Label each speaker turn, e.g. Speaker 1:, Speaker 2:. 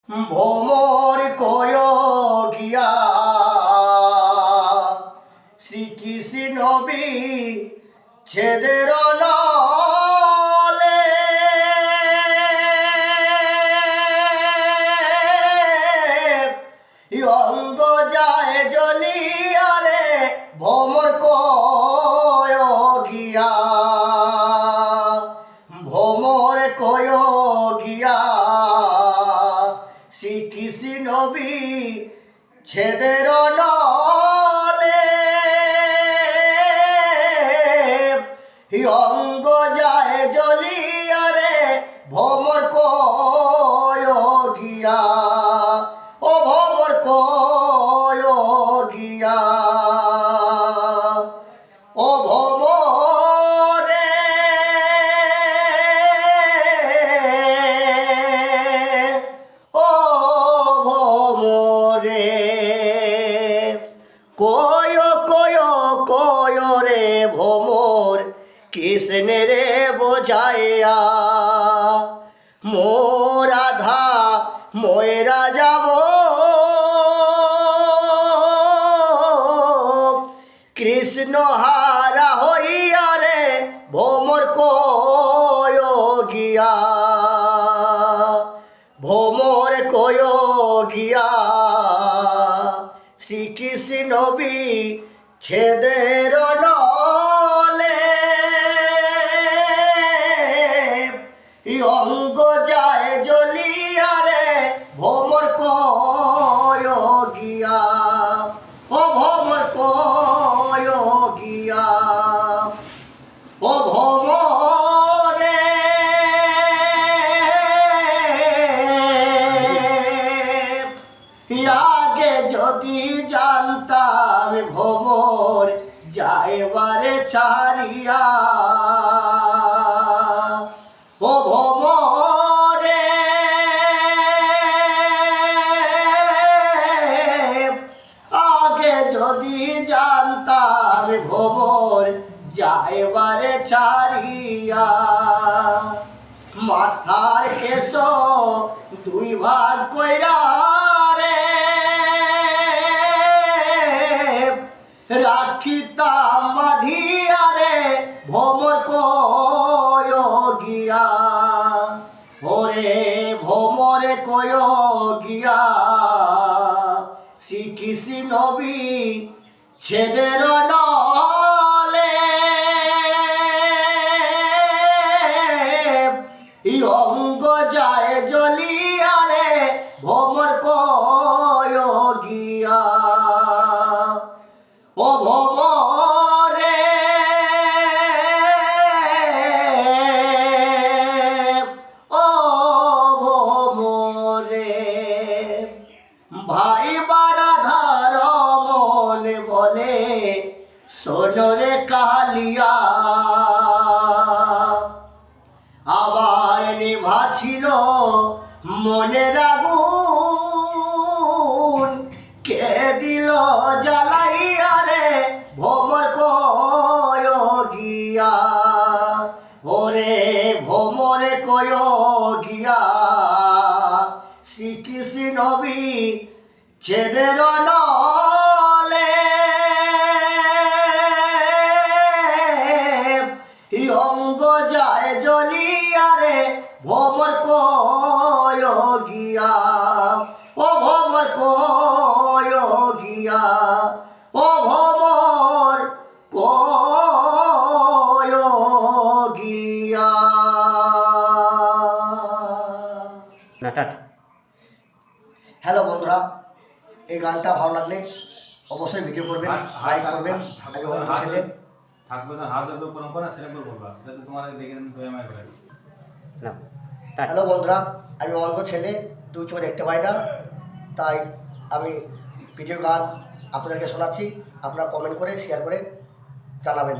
Speaker 1: ভোমর কয় গিয়া শ্রীকৃষ্ণ ছেদের নলে অঙ্গ যায় জ্বলিয়া রে ভোমর কয় গিয়া ভোমর কয় গিয়া শ্রীকৃষ্ণ ছেদের নলে অঙ্গ যায় জ্বলিয়া রে ভোমর কয় গিয়া ও ভোমর কয় গিয়া ও ভোমরে ও ভোমরে কয় কয় কয় রে ভোমর কৃষ্ণের বোঝাইয়া মোর রাধা ময়রা যাম কৃষ্ণ হারা হইয়া রে ভোমর কয় গিয়া ভোমর কয় গিয়া শ্রীকৃষ্ণ ছেদের নলে অঙ্গ যায় জ্বলিয়া রে ভোমর কয় গিয়া ও ভোমর কয় গিয়া ও ভোমরে আগে যদি জানতাম ভোমর যাইবারে ছাড়িয়া ও ভোমরে আগে যদি জানতাম ভোমর যাইবারে ছাড়িয়া মাথার কেশ দুই ভাগ কইরা রে রাখিতাম বাঁধিয়া রে ভোমর কয় গিয়া ওরে ভোমরে কয় গিয়া শ্রীকৃষ্ণ ছেদের নলে অঙ্গ যায় জ্বলিয়া রে ভোমর কয় গিয়া ও ভোমরে ও ভোমরে ভাই বারাধার মনে বলে সোনরে কালিয়া আবার নিভা ছিল মনের আগুন কে দিল জ্বালাইয়া রে ভোমর কয় গিয়া ওরে ভোমরে কয় গিয়া শ্রীকৃষ্ণ ছেদের নলে অঙ্গ যায় জ্বলিয়া রে ভোমর কয় গিয়া ও ভোমর কয় গিয়া ও ভোমর কয় গিয়া। হ্যালো বন্ধুরা, এই গানটা ভালো লাগলে অবশ্যই ভিডিও করবেন, লাইক করবেন। আমি অঙ্ক ছেলে হ্যালো বন্ধুরা, আমি অঙ্ক ছেলে, দুই চোখ দেখতে পাই না, তাই আমি ভিডিও গান আপনাদেরকে শোনাচ্ছি। আপনারা কমেন্ট করে শেয়ার করে জানাবেন।